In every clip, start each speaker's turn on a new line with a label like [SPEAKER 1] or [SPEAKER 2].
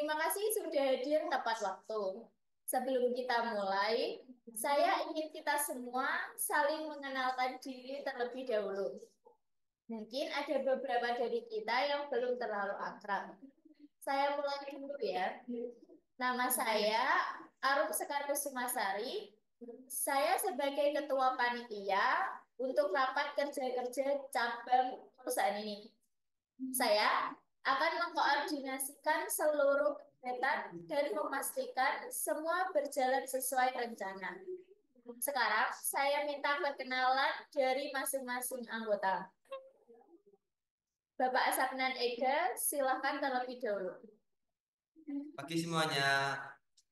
[SPEAKER 1] Terima kasih sudah hadir tepat waktu. Sebelum kita mulai, saya ingin kita semua saling mengenalkan diri terlebih dahulu. Mungkin ada beberapa dari kita yang belum terlalu akrab. Saya mulai dulu ya. Nama saya Arum Sekar Kusumasari. Saya sebagai ketua panitia untuk rapat kerja-kerja cabang perusahaan ini. Saya akan mengkoordinasikan seluruh kegiatan dan memastikan semua berjalan sesuai rencana. Sekarang saya minta perkenalan dari masing-masing anggota. Bapak Sapnan Ega, silakan terlebih dahulu.
[SPEAKER 2] Pagi semuanya,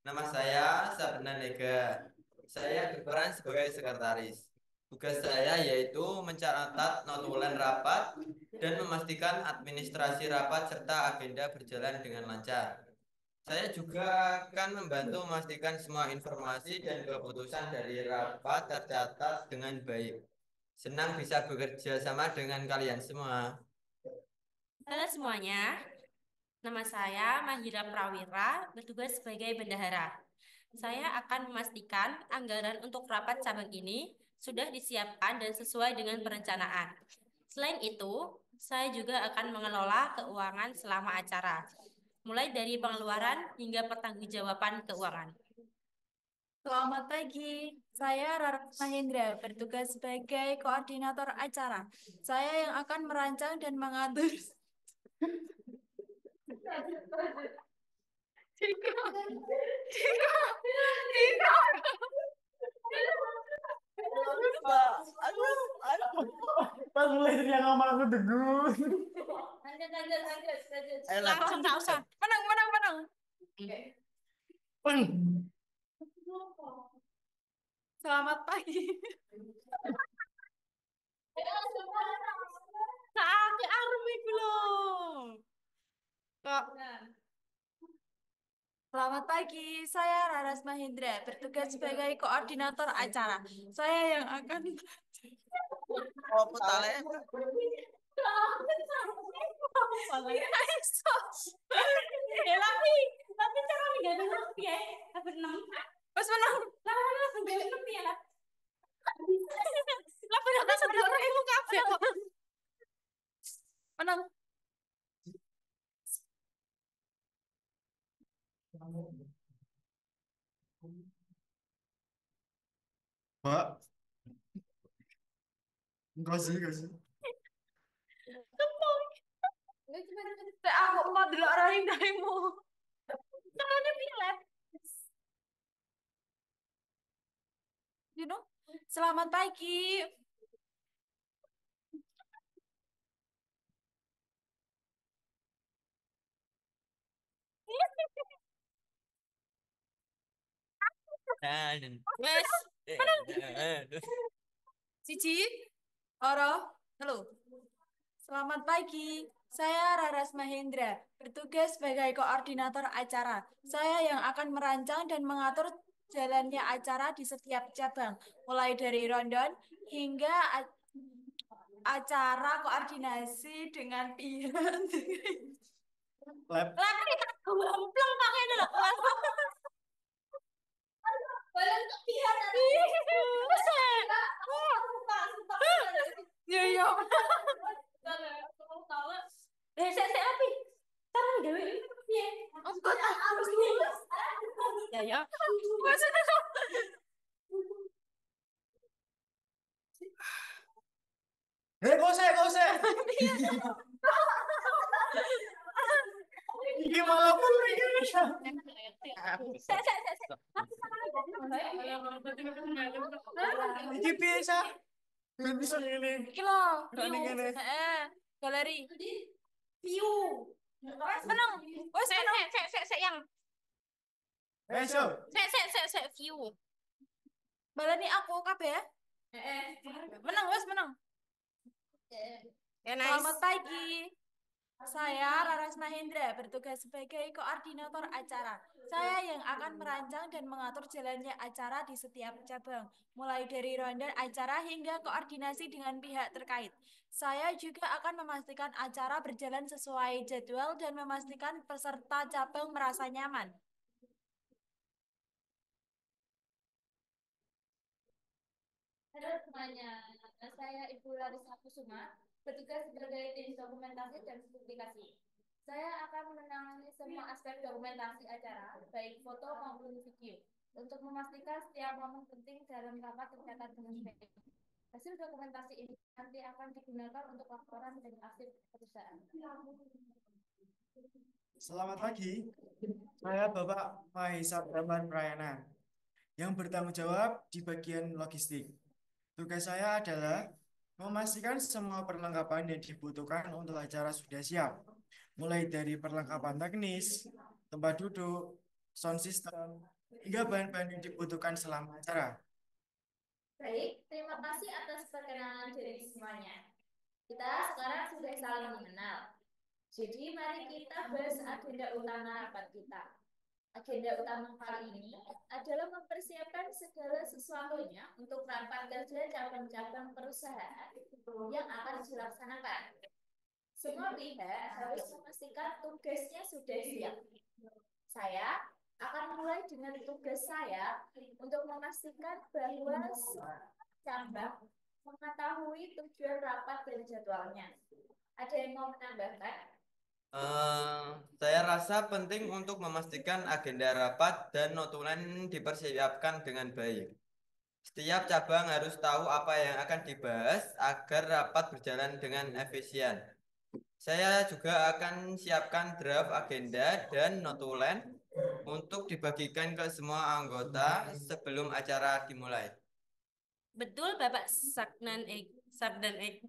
[SPEAKER 2] nama saya Sabnan Ega. Saya berperan sebagai sekretaris. Tugas saya yaitu mencatat notulen rapat dan memastikan administrasi rapat serta agenda berjalan dengan lancar. Saya juga akan membantu memastikan semua informasi dan keputusan dari rapat tercatat dengan baik. Senang bisa bekerja sama dengan kalian semua.
[SPEAKER 3] Halo semuanya, nama saya Mahira Prawira, bertugas sebagai bendahara. Saya akan memastikan anggaran untuk rapat cabang ini sudah disiapkan dan sesuai dengan perencanaan. Selain itu, saya juga akan mengelola keuangan selama acara, mulai dari pengeluaran hingga pertanggungjawaban keuangan.
[SPEAKER 4] Selamat pagi, saya Rara Mahendra, bertugas sebagai koordinator acara. Saya yang akan merancang dan mengatur.
[SPEAKER 5] Pas mulai dari yang ngomong aku degun.
[SPEAKER 3] Langsung tak usah.
[SPEAKER 4] Menang. Selamat pagi.
[SPEAKER 3] Saatnya Arum iku lho. Kok
[SPEAKER 4] Selamat pagi, saya Raras Mahendra, bertugas sebagai koordinator acara. Saya yang akan.
[SPEAKER 2] Oh, putale.
[SPEAKER 3] ya tapi cara nggak ngerti ya. Apa enam?
[SPEAKER 4] Mas menang.
[SPEAKER 3] Lah nggak ngerti ya lah. Lah benar sebenarnya ilmu kabeh kok.
[SPEAKER 4] Menang.
[SPEAKER 5] Pak, enggak sih.
[SPEAKER 4] Aku mau dulu orang darimu.
[SPEAKER 3] Caranya pilih.
[SPEAKER 4] Selamat pagi.
[SPEAKER 3] Wes.
[SPEAKER 4] Cici, Oro, halo. Selamat pagi, saya Raras Mahendra, bertugas sebagai koordinator acara. Saya yang akan merancang dan mengatur jalannya acara di setiap cabang, mulai dari rondon hingga acara koordinasi dengan pihak.
[SPEAKER 5] Lab.
[SPEAKER 3] Lah kan kita gempleng pakai dulu.
[SPEAKER 1] Balon pihak
[SPEAKER 4] Yo.
[SPEAKER 3] Saya api. Tarang dewe. Piye?
[SPEAKER 4] Enggak tahu.
[SPEAKER 3] Ya.
[SPEAKER 5] Kok saya. Ini malah pun Ini biasa. Ini bisa ini.
[SPEAKER 4] Iki lho,
[SPEAKER 5] Ini gini.
[SPEAKER 4] galeri.
[SPEAKER 1] view.
[SPEAKER 4] Menang. Wes menang.
[SPEAKER 3] Saya yang
[SPEAKER 5] So.
[SPEAKER 3] saya view.
[SPEAKER 4] Balani aku kabeh ya. Menang, wes menang.
[SPEAKER 3] Ya nice.
[SPEAKER 4] Selamat pagi. Saya Raras Mahendra, bertugas sebagai koordinator acara. Saya yang akan merancang dan mengatur jalannya acara di setiap cabang, mulai dari ronde acara hingga koordinasi dengan pihak terkait. Saya juga akan memastikan acara berjalan sesuai jadwal dan memastikan peserta cabang merasa nyaman.
[SPEAKER 1] Halo semuanya, saya Ibu Larissa Kusuma, bertugas sebagai tim dokumentasi dan publikasi. Saya akan menangani semua aspek dokumentasi acara, baik foto maupun video, untuk memastikan setiap momen penting dalam rapat tercatat dengan baik. Hasil dokumentasi ini nanti akan digunakan untuk laporan dan arsip perusahaan.
[SPEAKER 5] Selamat pagi. Saya Bapak Mahesa Brahman Prayana yang bertanggung jawab di bagian logistik. Tugas saya adalah memastikan semua perlengkapan yang dibutuhkan untuk acara sudah siap, mulai dari perlengkapan teknis, tempat duduk, sound system, hingga bahan-bahan yang dibutuhkan selama acara.
[SPEAKER 1] Baik, terima kasih atas perkenalan diri semuanya. Kita sekarang sudah saling mengenal. Jadi mari kita bahas agenda utama rapat kita. Agenda utama kali ini adalah mempersiapkan segala sesuatunya untuk rapat kerja cabang-cabang perusahaan yang akan dilaksanakan. Semua pihak harus memastikan tugasnya sudah siap. Saya akan mulai dengan tugas saya untuk memastikan bahwa cabang mengetahui tujuan rapat dan jadwalnya. Ada yang mau menambahkan?
[SPEAKER 2] Saya rasa penting untuk memastikan agenda rapat dan notulen dipersiapkan dengan baik. Setiap cabang harus tahu apa yang akan dibahas agar rapat berjalan dengan efisien. Saya juga akan siapkan draft agenda dan notulen untuk dibagikan ke semua anggota sebelum acara dimulai.
[SPEAKER 3] Betul, Bapak Sabdan Ek.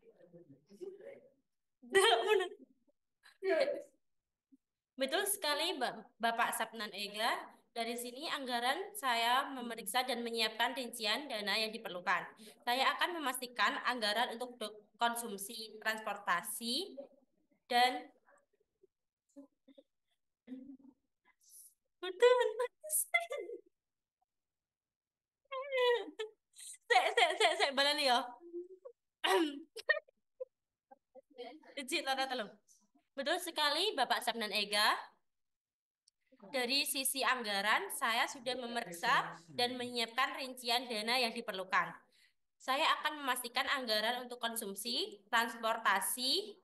[SPEAKER 3] Betul sekali, Bapak Sabnan Ega. Dari sini anggaran saya memeriksa dan menyiapkan rincian dana yang diperlukan. Saya akan memastikan anggaran untuk konsumsi transportasi dan betul. Saya balen ya. Izin tanda telu. Betul sekali, Bapak Sabnan Ega. Dari sisi anggaran, saya sudah memeriksa dan menyiapkan rincian dana yang diperlukan. Saya akan memastikan anggaran untuk konsumsi, transportasi,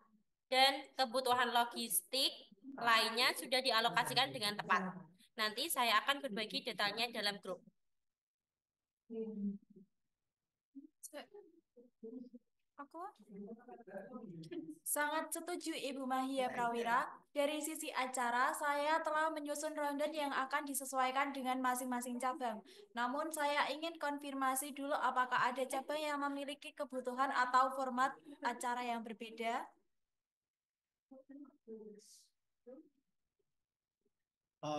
[SPEAKER 3] dan kebutuhan logistik lainnya sudah dialokasikan dengan tepat. Nanti saya akan berbagi detailnya dalam grup.
[SPEAKER 4] Aku sangat setuju Ibu Mahia Prawira. Dari sisi acara, saya telah menyusun rundown yang akan disesuaikan dengan masing-masing cabang. Namun saya ingin konfirmasi dulu apakah ada cabang yang memiliki kebutuhan atau format acara yang berbeda.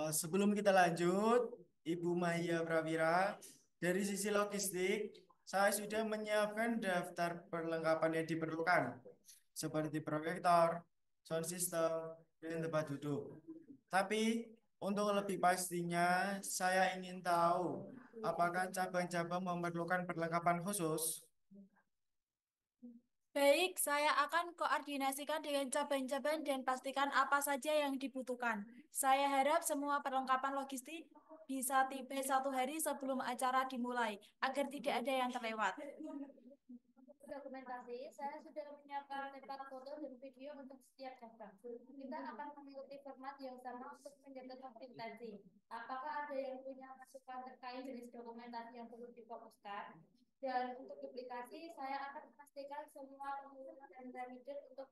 [SPEAKER 5] Sebelum kita lanjut, Ibu Mahia Prawira, dari sisi logistik, saya sudah menyiapkan daftar perlengkapan yang diperlukan, seperti proyektor, sound system, dan tempat duduk. Tapi, untuk lebih pastinya, saya ingin tahu apakah cabang-cabang memerlukan perlengkapan khusus.
[SPEAKER 4] Baik, saya akan koordinasikan dengan cabang-cabang dan pastikan apa saja yang dibutuhkan. Saya harap semua perlengkapan logistik bisa tiba 1 hari sebelum acara dimulai, agar tidak ada yang terlewat.
[SPEAKER 1] Dokumentasi, saya sudah menyiapkan tempat foto dan video untuk setiap cabang. Kita akan mengikuti format yang sama untuk menjaga konsistensi. Apakah ada yang punya masukan terkait jenis dokumentasi yang perlu difokuskan? Dan untuk duplikasi, saya akan memastikan semua pengumuman dan remedial untuk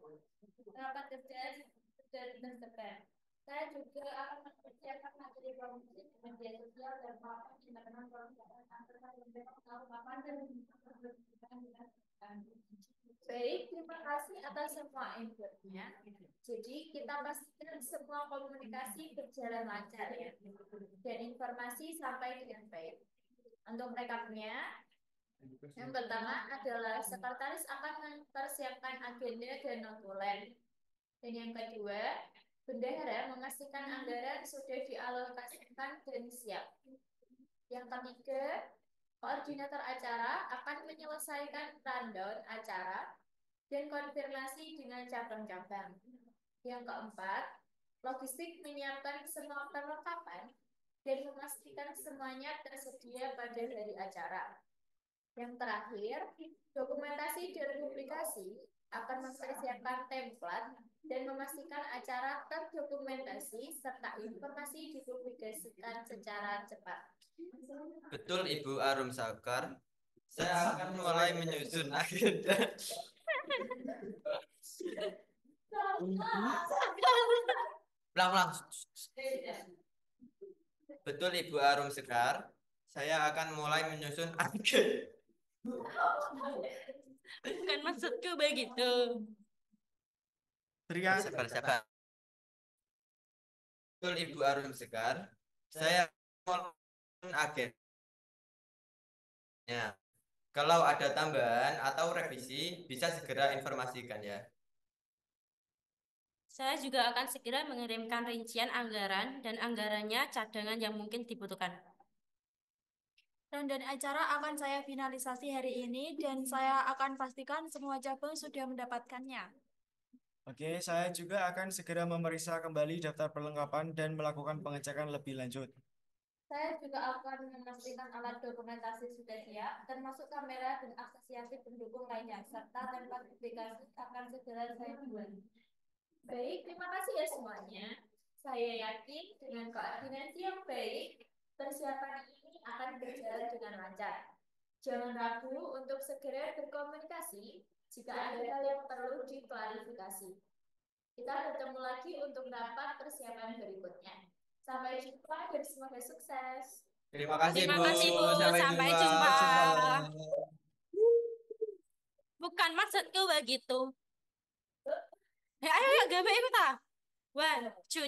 [SPEAKER 1] rapat kerja sudah tersebar. Saya juga akan mempersiapkan materi promosi di media sosial dan papan internal perusahaan agar mereka tahu kapan dan baik, terima kasih atas semua inputnya. Jadi kita pastikan semua komunikasi berjalan lancar ya, dan informasi sampai dengan baik. Untuk rekapnya, yang pertama adalah sekretaris akan mempersiapkan agenda dan notulen. Dan yang kedua, bendahara memastikan anggaran sudah dialokasikan dan siap. Yang ketiga, koordinator acara akan menyelesaikan rundown acara dan konfirmasi dengan cabang-cabang. Yang keempat, logistik menyiapkan semua perlengkapan dan memastikan semuanya tersedia pada hari acara. Yang terakhir, dokumentasi dan publikasi akan mempersiapkan template dan memastikan acara terdokumentasi serta informasi dipublikasikan secara cepat.
[SPEAKER 2] Betul Ibu Arum Sakar. Saya akan mulai menyusun agenda. Pelan-pelan. Betul Ibu Arum Sekar. Saya akan mulai menyusun agenda.
[SPEAKER 3] Bukan maksudku begitu.
[SPEAKER 5] Teriak.
[SPEAKER 2] Sabar. Betul Ibu Arum Sekar. Saya akan menyusun agendanya. Kalau ada tambahan atau revisi, bisa segera informasikan ya.
[SPEAKER 3] Saya juga akan segera mengirimkan rincian anggaran dan anggarannya cadangan yang mungkin dibutuhkan.
[SPEAKER 4] Rundown acara akan saya finalisasi hari ini dan saya akan pastikan semua cabang sudah mendapatkannya.
[SPEAKER 5] Oke, saya juga akan segera memeriksa kembali daftar perlengkapan dan melakukan pengecekan lebih lanjut.
[SPEAKER 1] Saya juga akan memastikan alat dokumentasi sudah siap, termasuk kamera dan aksesiasi pendukung lainnya, serta tempat publikasi akan segera saya buat. Baik, terima kasih ya semuanya. Saya yakin dengan koordinasi yang baik, persiapan ini akan berjalan dengan lancar. Jangan ragu untuk segera berkomunikasi jika ada hal yang perlu diklarifikasi. Kita bertemu lagi untuk rapat persiapan berikutnya. Sampai jumpa dan semoga sukses.
[SPEAKER 2] Terima kasih
[SPEAKER 3] Terima
[SPEAKER 2] Bu.
[SPEAKER 3] kasih, Bu. Sampai jumpa. Bukan maksudku begitu. Ayo, gambar ikut ah. 1, 2,